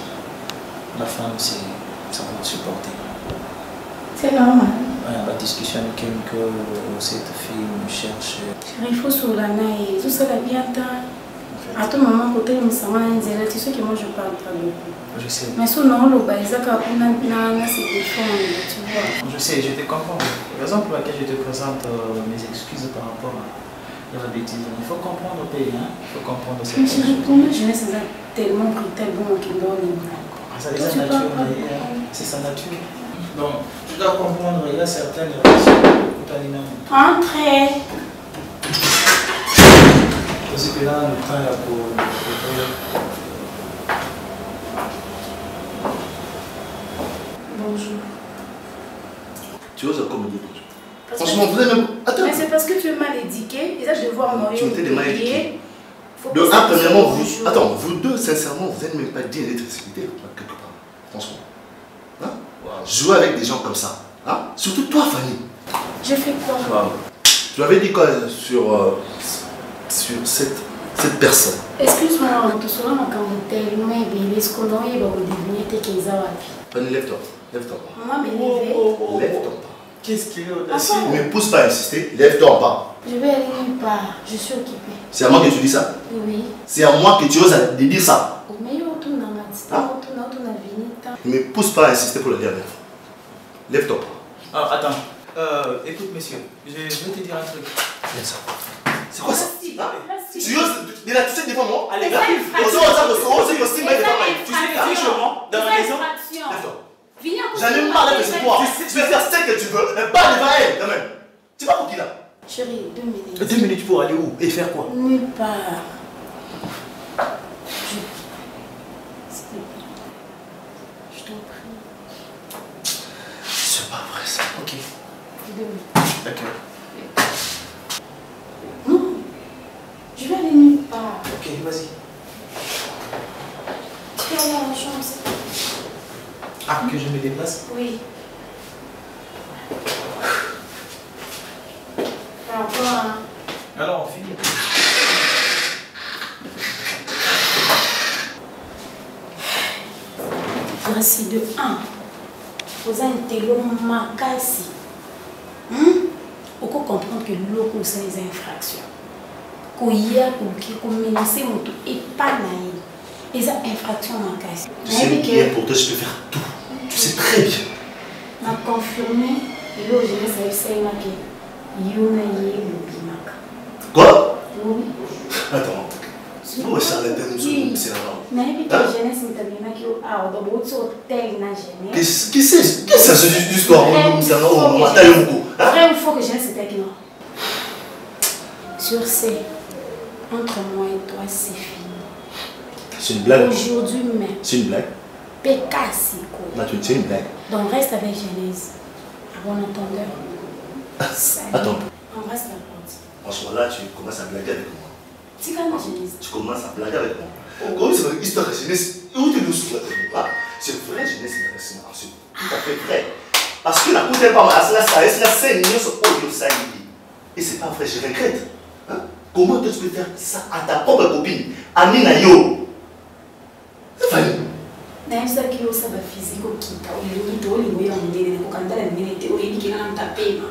La femme, ça va supporter. C'est normal. La discussion avec cette fille me cherche. Il faut sur la naïe, tout ça va bien tard. À tout moment, côté de Moussama, tu sais que moi je parle pas beaucoup. Je sais. Mais si on a le baïsa, c'est défendre, tu vois. Je sais, je te comprends. La raison pour laquelle je te présente mes excuses par rapport à la bêtise. Il faut comprendre le pays, hein. Il faut comprendre cette chose. Mais pour moi, jeunesse, c'est tellement tellement qu'il donne. C'est sa nature, c'est sa nature. Donc, tu dois comprendre, il y a certaines personnes. Entrez. Parce que là, le temps est pour. Bonjour. Tu oses encore me dire bonjour? Franchement, vous avez même. Attends. Mais c'est parce que tu es mal éduqué. Et ça, je vais voir Mario. Tu m'étais mal éduqué. De un, premièrement, vous. Attends, vous deux, sincèrement, vous n'êtes même pas dit l'électricité, quelque part. Franchement. Hein? Wow. Jouer avec des gens comme ça. Hein? Surtout toi, Fanny. Je fais quoi? Wow. Tu avais dit quoi sur cette personne? Excuse-moi, tu seras ma candidate, mais bien, ce qu'on a eu, vous devinez que ça va. Fanny, lève-toi. Lève-toi. Moi, mais lève-toi. Qu'est-ce qu'il est audacieux? Ne me pousse pas à insister, lève-toi en bas. Je vais aller nulle part, je suis occupée. C'est à moi que tu dis ça? Oui. C'est à moi que tu oses dire ça? Mais il retourne dans ma tête, ne me pousse pas à insister pour la dernière fois. Lève-toi. Ah, attends. Écoute, monsieur, je vais te dire un truc. C'est quoi ça? Tu oses de la toucher devant moi? Allez, gars. Tu sais chez moi, dans ma maison. J'allais me parler de toi. Tu vais faire ce que tu veux, mais pas devant elle quand même. Tu vas pour qui là? Chérie, 2 minutes. 2 minutes pour aller où? Et faire quoi? Nulle part. Je t'en prie. C'est pas vrai ça. Ok. 2 minutes. D'accord. Non. Je vais aller nulle part. Ok, vas-y. Tu vas aller à la chambre, c'est tout. Ah, que je me déplace? Oui. Au revoir. Alors, on finit. Voici de 1. Vous avez un télo makasi. On peut comprendre que l'eau c'est des infractions. Qu'on y a qu'on menacer mon tout et pas naïf. Et ça infraction makasi. Tu sais bien pour toi, je peux faire tout. Tu sais très bien. m'a confirmé et là je vais essayer que Yuna y est le bimaka. Quoi? Oui. Attends. Pourquoi ça l'a donné c'est là-bas? Mais puis la jeunesse c'est bien que ah on doit être hôtel na jeunesse. Qu'est-ce que ça c'est juste l'histoire on ça on m'a beaucoup. Après il faut que jeunesse c'était non. Sur ce entre moi et toi c'est fini. C'est une blague. Aujourd'hui même. C'est une blague. Pécasse quoi. C'est une blague. Donc reste avec Genèse. À bon entendeur. Attends. On reste la porte. En ce moment-là, tu commences à blaguer avec moi. Tu connais Genèse. Tu commences à blaguer avec moi. Comment c'est une histoire de Genèse? Où tu nous souhaites? C'est vrai, Genèse, c'est tout à fait vrai. Parce que la côté pas mal, c'est une et c'est pas vrai, je regrette. Hein? Comment tu peux faire ça à ta propre copine, à Nina Yo? Fanny. Na ça qui est ça va physique au kita au lingi to lingo ya mbele ko kanda la mbele te o yiki na ntapema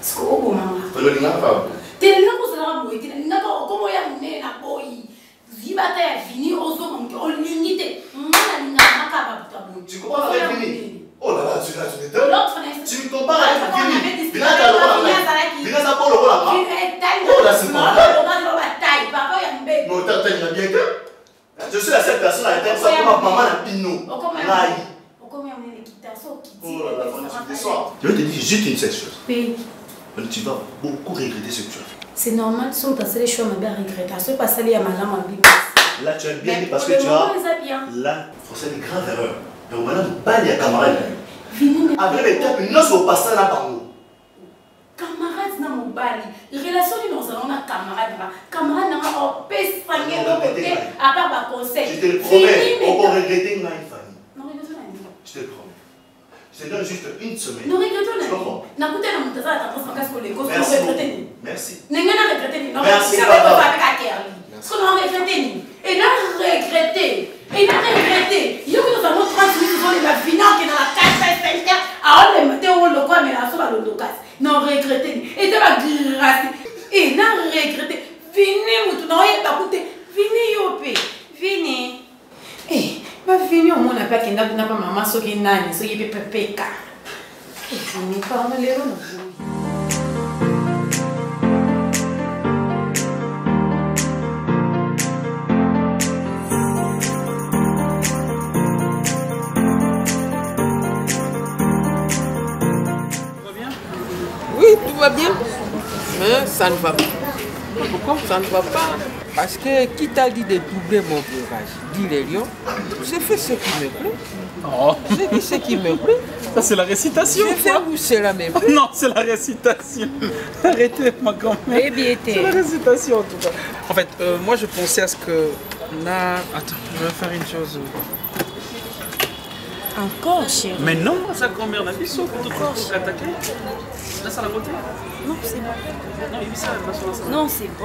siko o mama Falo linga pa tena ko sala bo ite na ko ko moya mbele na boyi ziba ta ya fini ozo mo o lingi te mala linga makaba butabu tu comprends avec Fini? Oh là là, tu m'étonnes. L'autre fenêtre. Tu me compares avec Fini? Bina ta lo la Bina sa polo ko la ma. Oh là c'est pas vrai. Papa ya mbele. Non, t'as bien que je suis la seule personne à être ça comme maman à Pino. Je vais te dire juste une seule chose. Tu vas beaucoup regretter ce que tu as fait. C'est normal, si on passe les choix, on va regretter. Si on passe les malams, là, tu as bien dit parce que tu as. Là, c'est une grave erreur. Mais on va pas les camarades. Après les temps, nous sommes passés là par nous. Camarades, non, mon bali. Relation, nous avons un camarade. Camarade, nous avons un peu sanguin de côté, à part ma conseil. Je te le promets, on va regretter une famille. Non, regrettons la vie. Je te le promets. Je te donne juste une semaine. Nous regrettons la vie. N'a coûté la montée à ta France pour les causes. Merci. Merci. N'est-ce pas regretter. Merci. Ce qu'on a regretté, et n'a regretté, et n'a regretté. Il y a nous avons 30 minutes pour la finale qui est dans la 4-5 heures. Alors, les matins, on le voit, mais la sauce à l'autocasse. Non, regretté. Et de la grâce. Et n'a regretté. Fini, moutou, non, il t'a coûté. Fini, yopé. Fini. Eh, ma fini, au moins, on n'a pas qu'il n'a pas maman, ce qui est nani, ce qui est pépé. Et fini, pardon, les ronds. Tout va bien, mais ça ne va pas. Pourquoi ça ne va pas? Parce que qui t'a dit de doubler mon virage? Dis les lions, j'ai fait ce qui me plaît. Oh. J'ai dit ce qui me plaît. Ça c'est la récitation. J'ai fait où c'est la même. Non, c'est la récitation. Arrêtez ma grand-mère. C'est la récitation en tout cas. En fait, moi je pensais à ce que... Là... Attends, je vais faire une chose... Encore, chérie. Mais non, sa grand-mère n'a pas sauf pour te attaquer. Là, ça l'a côté. Non, c'est bon. Non, il vit ça, elle va sur la salle. Non, c'est bon.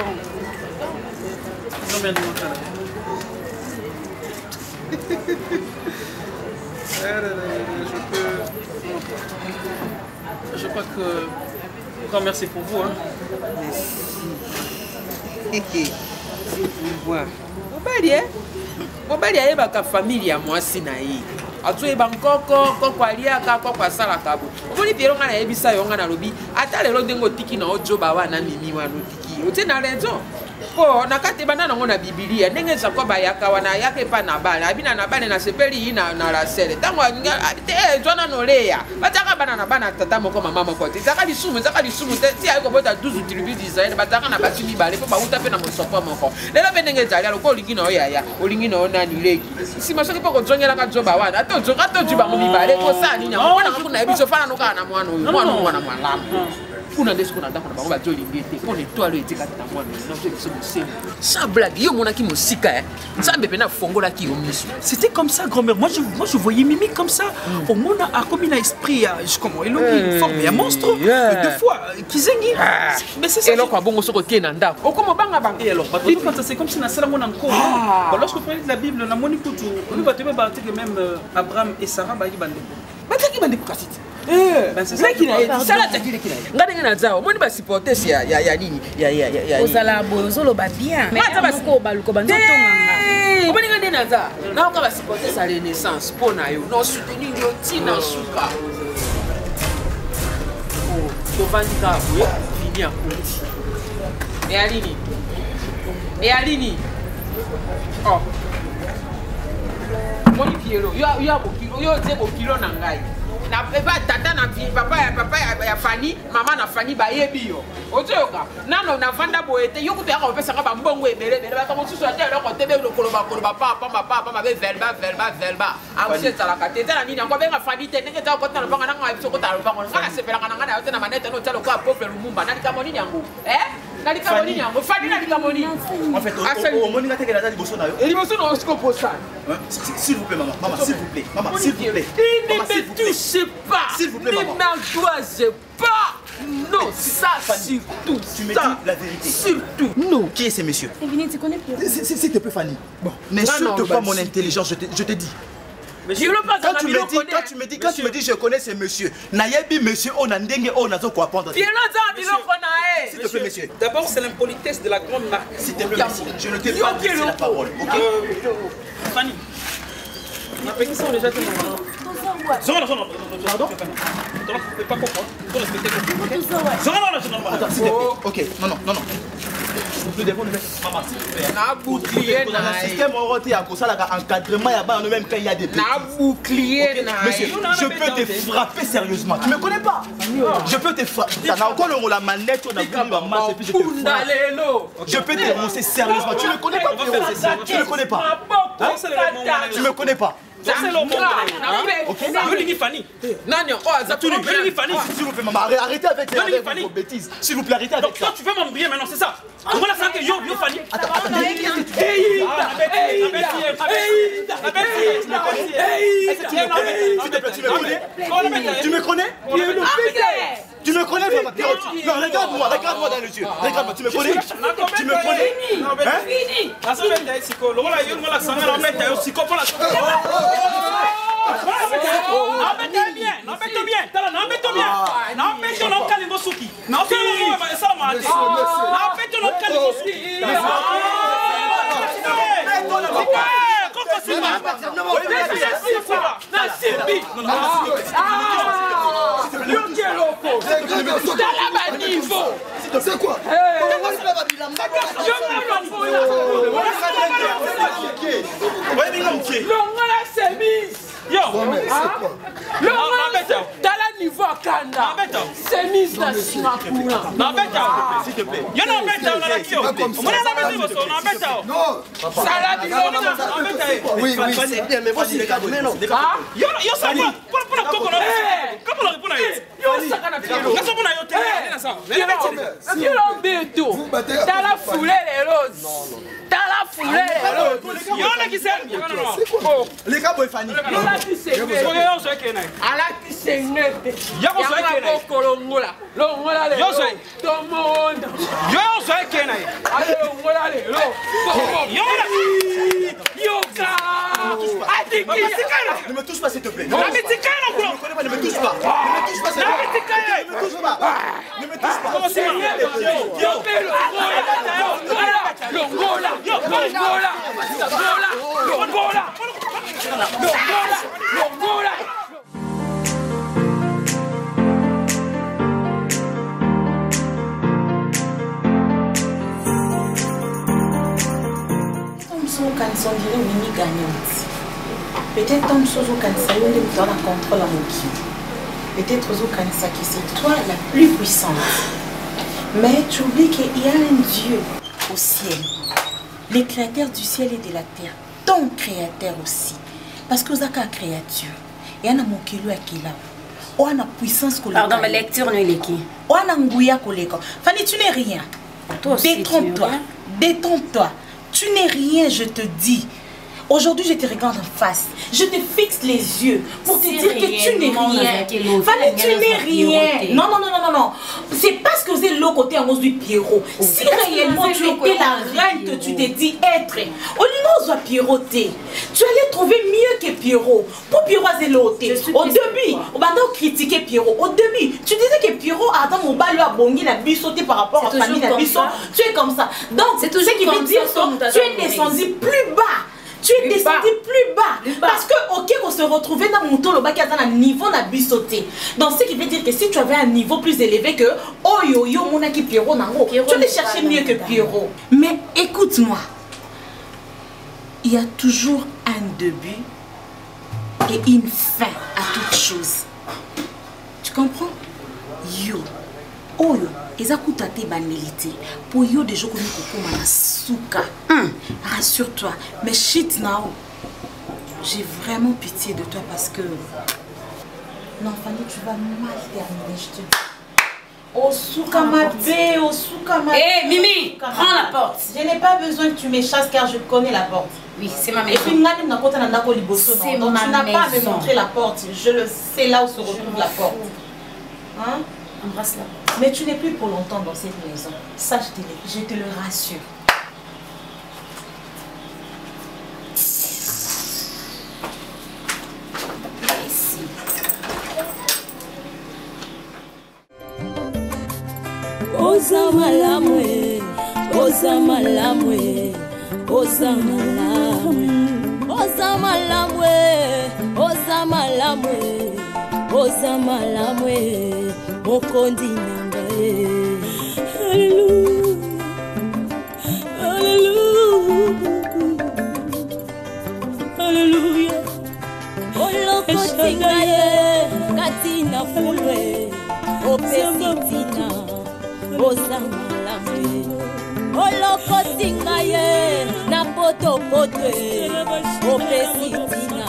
Combien de montrer Je crois que... Encore merci pour vous. Hein. Merci. C'est pour voir. Mobali ayebaka famille ya mwasi na ye. Atoyeba nkoko koko aliaka koko asalaka bo. Omoni piero nga na yebisa yo nga na lobi ata lelo ndengo tiki na ojoba wana mimi wana tiki. Ote na raison. Po nakate bana nango na Biblia ndenge za kwa bayaka wana yake pa na bana abina na bana na sepeli ina na rasele. Tango te jona noleya. Bataka bana na bana tata moko mama moko. Zaka lisumu te ti ayiko bota 12 tribus d'Israël bataka na basimi bale po bauta pe na mosopo moko. Lelo benenge zali aloko olingi na oyaya olingi na ona nileki. Si masoki po ko jongela ka joba wana to joka to juba mo mibale ko sa ni nya ko na ko na ebiso fana no ka na mwana oyo mwana mwana mwalamu. Kuna ndesiko na ndako na bango bazo lingete ko ne to alo etika na mwana na to ebiso musemu. Sa blague yo mona ki musika Nzambe pe na fongola ki yo miso. C'était comme ça grand-mère. Moi je voyais Mimi comme ça. Au monde a comme un esprit je comment il a formé un monstre deux fois kizengi. Mais c'est ça. Et là quoi bongo soko ke na ndako. Okoma banga banga. Et alors c'est comme si na sala mona encore. Lorsque vous prenez la Bible na moni kutu on va te mettre que même Abraham et Sarah ba bande. Bataki bande kasiti. C'est qui na ça la takile kina. Ngade na zao moni ba supporter ya nini ya. Osala bozolo ba bien. Mais ko baluko banzo tonga. Omoni ngade na za. Na ko ba supporter sa renaissance pour na yo. No soutenir yo tina suka. Oh, to vandika we fini a kuti. Et Alini. Oh. Moni Piero, yo te bokilo na ngai. Na papa tata na papa ya Fanny, maman na Fanny ba yebi yo. Otoyoka. Nano na vanda boete, yo kutu ya ko pesa ba mbongo ebele, ba ko susu ate lo ko tebe lo koloba papa ba be velba. A ose tsala ka tete na nini ngo benga Fanny te ndenge ta ko tana banga na ngai so ko tala banga ngana sepela kana ngana yo te na manete no talo ko apople lumumba na dika moni nyango. En fait, s'il vous plaît, maman. Maman, s'il vous plaît. Maman, s'il vous plaît. Il ne me touche pas. S'il vous plaît, maman. Ne m'angoisse pas. Non, ça surtout. Tu me dis la vérité. Surtout. Non. Qui est ce monsieur? Tu connais plus. S'il te plaît, Fanny. Bon. N'insulte pas mon intelligence, je te dis. Quand tu me dis je connais ce monsieur, Nayebi monsieur on a ndenge on a quoi apprendre. S'il te plaît monsieur. D'abord c'est l'impolitesse de la grande marque. S'il te plaît monsieur, je ne t'ai pas dit la parole. OK Fanny. On a payé ça déjà tout le monde. Non. Pardon? Tu ne peux pas comprendre. Tu dois respecter le Attends, s'il te plaît. OK, non. Maman, s'il te plaît. Na bouclier na. Le système oroté a ça là encadrement ya ba même quand il y a des na bouclier na. Monsieur, je peux te frapper sérieusement. Tu me connais pas? Je peux te faire. Tu as encore la manette, on a vu ma masse et puis je te Je peux te roncer sérieusement. Tu ne me connais pas, Pierrot. Tu ne me connais pas. Tu me connais pas. C'est le monde. Ok. Fanny. S'il vous plaît, maman, arrêtez avec vos bêtises. S'il vous plaît, arrêtez avec ça. Tu veux m'embrouiller maintenant, c'est ça? Voilà ça que yo Fanny. Attends. Tu me connais? Tu me connais, maman? Non, regarde-moi dans les yeux. Regarde-moi, tu me connais? Tu me connais? C'est quoi? Dans la niveau à Kanda, c'est mise dans Singapore. S'il te plaît. Oui, c'est bien, mais voici les cas. Mais non. Les gars, Fanny. Ne me touche pas, s'il te plaît. Ne me touche pas. Ne me touche Kanisa on dirait Winnie gagnante. Peut-être Tom Sozo Kanisa on est dans la contrôle à Moki. Peut-être Sozo Kanisa qui c'est toi la plus puissante. Mais tu oublies qu'il y a un Dieu au ciel, le créateur du ciel et de la terre, ton créateur aussi. Parce que vous avez une créature. Il y a un Moki qui est là. On a puissance. Pardon, ma lecture n'est pas. On a un Ngouya collègue. Fanny, tu n'es rien. Détrompe-toi. Détrompe-toi. Tu n'es rien, je te dis. Aujourd'hui, je te regarde en face. Je te fixe les yeux pour te dire que tu n'es rien. Fanny, tu n'es rien. Non. C'est parce que vous êtes l'autre côté en cause du Pierrot. Si réellement tu étais la reine que tu t'es dit être, au niveau de Pierrot, tu allais trouver mieux que Pierrot. Pour Pierrot, c'est l'autre. Au début, on va critiquer Pierrot. Au début, tu disais que Pierrot, attends, mon bas lui a bongi, la bu sauté par rapport à Fanny, la bu sauté. Tu es comme ça. Donc, c'est tout ce qui veut dire que tu es descendu plus bas. Tu es descendu plus bas. Parce que, ok, on se retrouvait dans mon tour, le bas qui a un niveau n'a bu sauté. Donc, ce qui veut dire que si tu avais un niveau plus élevé que oh yo yo, mon aki Pierrot, tu allais chercher mieux que Pierrot. Mais écoute-moi, il y a toujours un début et une fin à toute chose. Tu comprends? Yo, oh yo. Ezakuta te banelité pour yo des jours comme kokoma na souka. Rassure-toi, mais shit now. J'ai vraiment pitié de toi parce que non, Fanny, tu vas mal terminer, je te dis. Oh souka ma bé, oh souka ma bé. Hé Mimi, prends la porte. Je n'ai pas besoin que tu me chasses car je connais la porte. Oui, c'est ma maison. Et puis Nani n'a pas d'andako liboso. Donc tu n'as pas à me montrer la porte. Je le sais là où se retrouve la porte. Hein? Embrasse-la. Mais tu n'es plus pour longtemps dans cette maison. Ça, je te le rassure. Ici. Oza malamwe, oza malamwe, oza malamwe, oza malamwe, oza malamwe, oza malamwe. Mokondi nangae. Hallelujah, hallelujah, hallelujah. Oloko tingaye, katina fulwe. opesitina oza malamu olokotinga ye na potopoto opesitina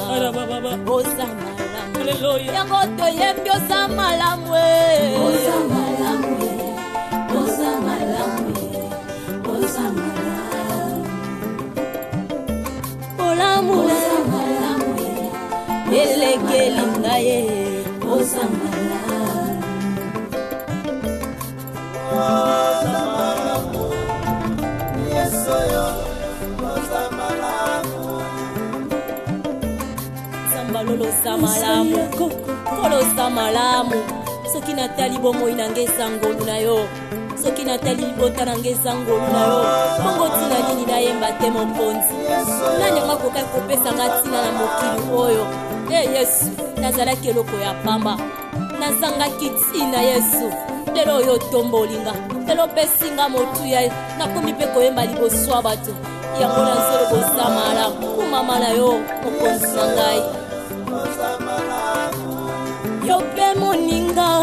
oza malamu yango toyembi oza malamu oza malamu oza malamu oza malamu olamu oza malamu elekeli ngaye oza malamu oza malamu yesoyo oza malamu sambalolosa malamu kolosa malamu soki natali bomoi nange eza ngolu na yo soki natali libota nange eza ngolu na yo bongo ntina nini nayemba te mokonzi nani yango akokai kopesanga ntina na mokili oyo yesu nazalaki eloko ya pamba nazangaki ntina yesu lelo oyo otombolinga lelo opesinga motuya nakomi mpe koyemba liboso ya bato yango nazolobosa malamu kumama na yo mokonzi na ngai yo mpe moninga